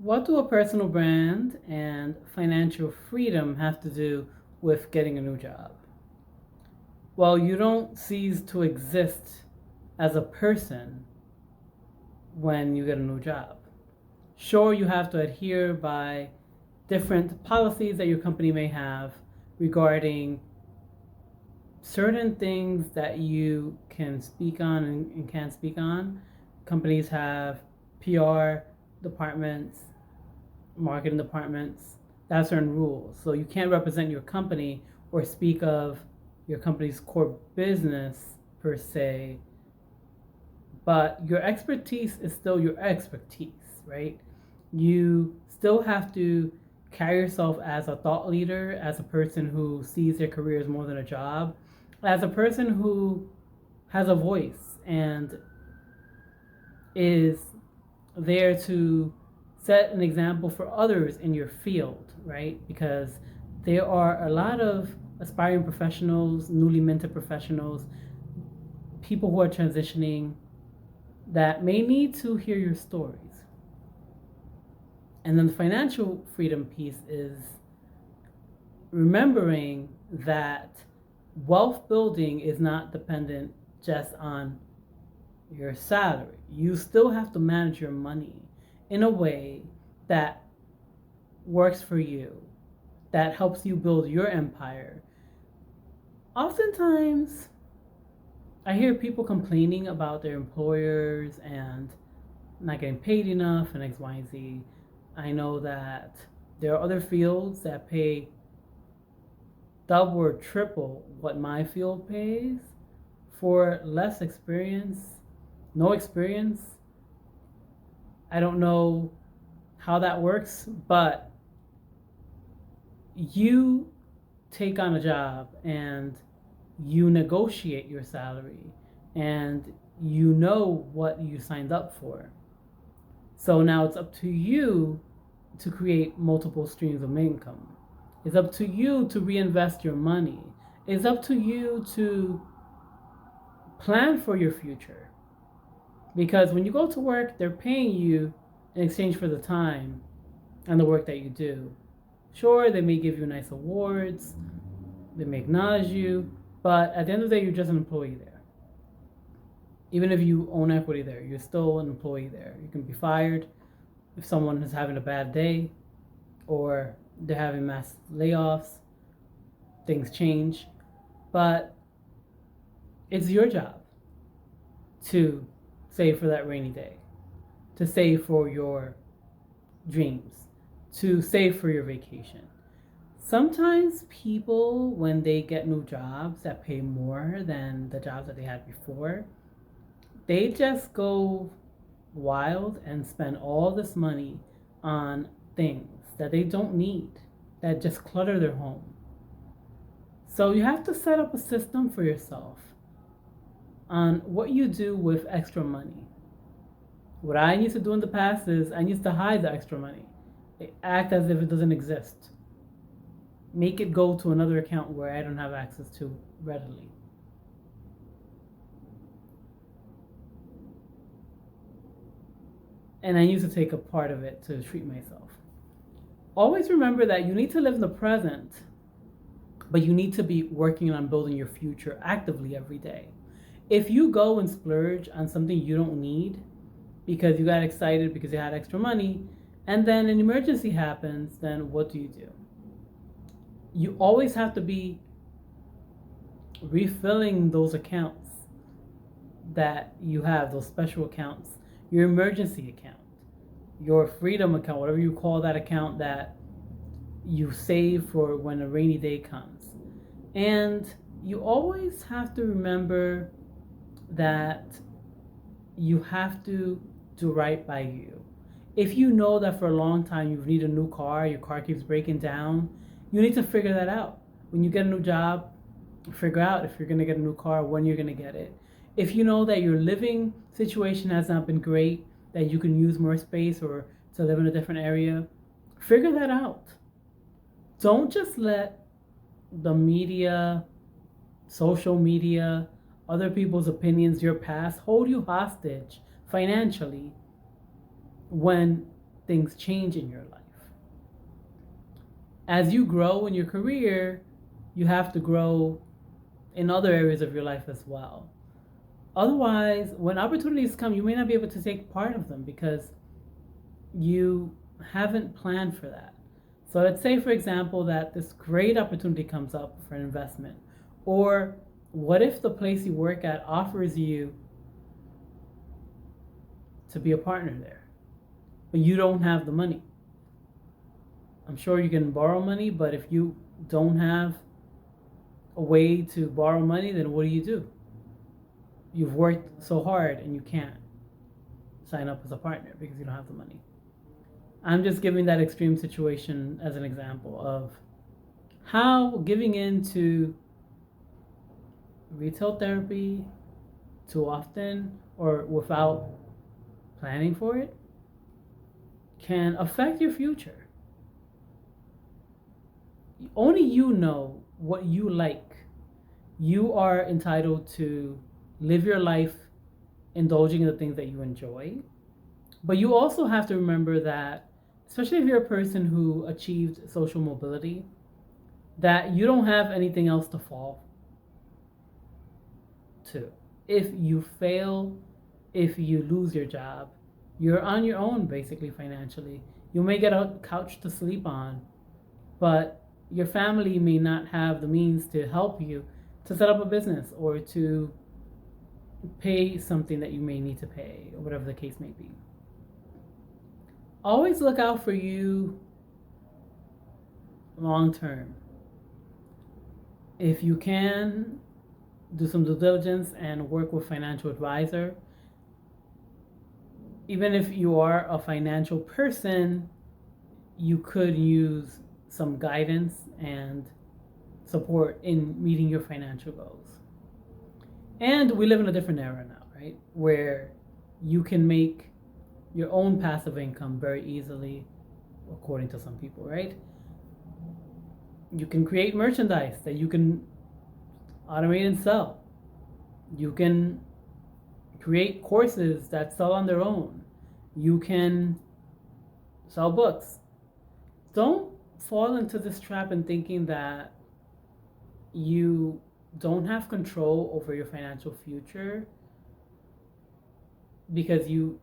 What do a personal brand and financial freedom have to do with getting a new job? Well, you don't cease to exist as a person when you get a new job. Sure, you have to adhere by different policies that your company may have regarding certain things that you can speak on and can't speak on. Companies have PR departments, marketing departments that have certain rules. So you can't represent your company or speak of your company's core business per se, but your expertise is still your expertise, right? You still have to carry yourself as a thought leader, as a person who sees their career as more than a job, as a person who has a voice and is there to set an example for others in your field, right? Because there are a lot of aspiring professionals, newly minted professionals, people who are transitioning that may need to hear your stories. And then the financial freedom piece is remembering that wealth building is not dependent just on your salary. You still have to manage your money in a way that works for you, that helps you build your empire. Oftentimes, I hear people complaining about their employers and not getting paid enough and X, Y, and Z. I know that there are other fields that pay double or triple what my field pays for less experience, no experience. I don't know how that works, but you take on a job and you negotiate your salary and you know what you signed up for. So now it's up to you to create multiple streams of income. It's up to you to reinvest your money. It's up to you to plan for your future. Because when you go to work, they're paying you in exchange for the time and the work that you do. Sure, they may give you nice awards, they may acknowledge you, but at the end of the day, you're just an employee there. Even if you own equity there, you're still an employee there. You can be fired if someone is having a bad day or they're having mass layoffs, things change. But it's your job to save for that rainy day, to save for your dreams, to save for your vacation. Sometimes people, when they get new jobs that pay more than the jobs that they had before, they just go wild and spend all this money on things that they don't need, that just clutter their home. So you have to set up a system for yourself on what you do with extra money. What I used to do in the past is I used to hide the extra money. Act as if it doesn't exist. Make it go to another account where I don't have access to readily. And I used to take a part of it to treat myself. Always remember that you need to live in the present, but you need to be working on building your future actively every day. If you go and splurge on something you don't need because you got excited because you had extra money, and then an emergency happens, then what do? You always have to be refilling those accounts that you have, those special accounts, your emergency account, your freedom account, whatever you call that account that you save for when a rainy day comes. And you always have to remember that you have to do right by you. If you know that for a long time you need a new car, your car keeps breaking down, you need to figure that out. When you get a new job, figure out if you're going to get a new car, when you're going to get it. If you know that your living situation has not been great, that you can use more space or to live in a different area, figure that out. Don't just let the media, social media, other people's opinions, your past hold you hostage financially when things change in your life. As you grow in your career, you have to grow in other areas of your life as well. Otherwise, when opportunities come, you may not be able to take part of them because you haven't planned for that. So let's say, for example, that this great opportunity comes up for an investment. Or what if the place you work at offers you to be a partner there, but you don't have the money? I'm sure you can borrow money, but if you don't have a way to borrow money, then what do? You've worked so hard and you can't sign up as a partner because you don't have the money. I'm just giving that extreme situation as an example of how giving in to retail therapy too often or without planning for it can affect your future. Only you know what you like. You are entitled to live your life indulging in the things that you enjoy. But you also have to remember that, especially if you're a person who achieved social mobility, that you don't have anything else to fall to. If you fail, if you lose your job, you're on your own basically financially. You may get a couch to sleep on, but your family may not have the means to help you to set up a business or to pay something that you may need to pay, or whatever the case may be. Always look out for you long term. If you can, do some due diligence and work with a financial advisor. Even if you are a financial person, you could use some guidance and support in meeting your financial goals. And we live in a different era now, right? Where you can make your own passive income very easily, according to some people, right? You can create merchandise that you can automate and sell. You can create courses that sell on their own. You can sell books. Don't fall into this trap in thinking that you don't have control over your financial future because you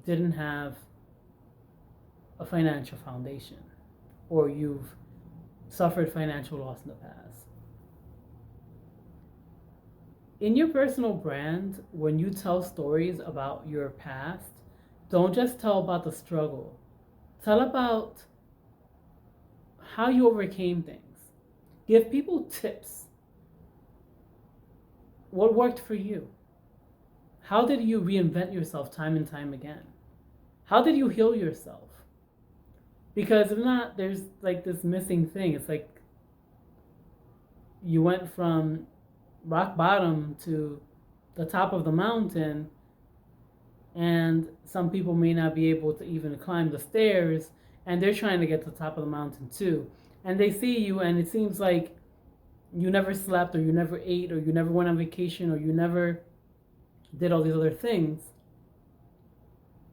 didn't have a financial foundation or you've suffered financial loss in the past. In your personal brand, when you tell stories about your past, don't just tell about the struggle. Tell about how you overcame things. Give people tips. What worked for you? How did you reinvent yourself time and time again? How did you heal yourself? Because if not, there's like this missing thing. It's like you went from rock bottom to the top of the mountain, and some people may not be able to even climb the stairs, and they're trying to get to the top of the mountain too. And they see you, and it seems like you never slept, or you never ate, or you never went on vacation, or you never did all these other things,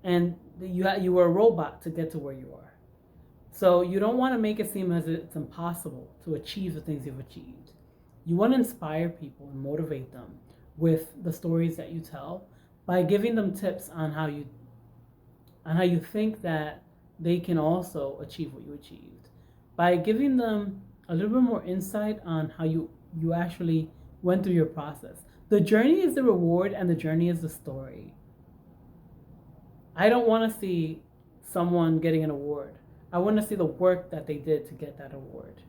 and you were a robot to get to where you are. So you don't want to make it seem as if it's impossible to achieve the things you've achieved. You want to inspire people and motivate them with the stories that you tell by giving them tips on how you think that they can also achieve what you achieved. By giving them a little bit more insight on how you actually went through your process. The journey is the reward and the journey is the story. I don't want to see someone getting an award. I want to see the work that they did to get that award.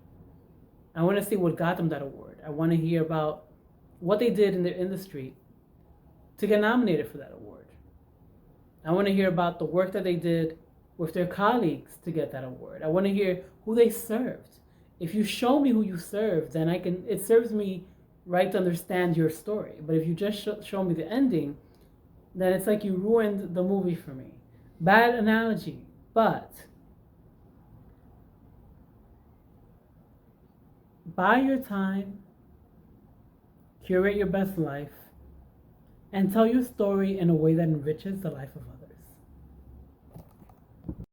I want to see what got them that award. I want to hear about what they did in their industry to get nominated for that award. I want to hear about the work that they did with their colleagues to get that award. I want to hear who they served. If you show me who you served, then it serves me right to understand your story. But if you just show me the ending, then it's like you ruined the movie for me. Bad analogy, but buy your time, curate your best life, and tell your story in a way that enriches the life of others.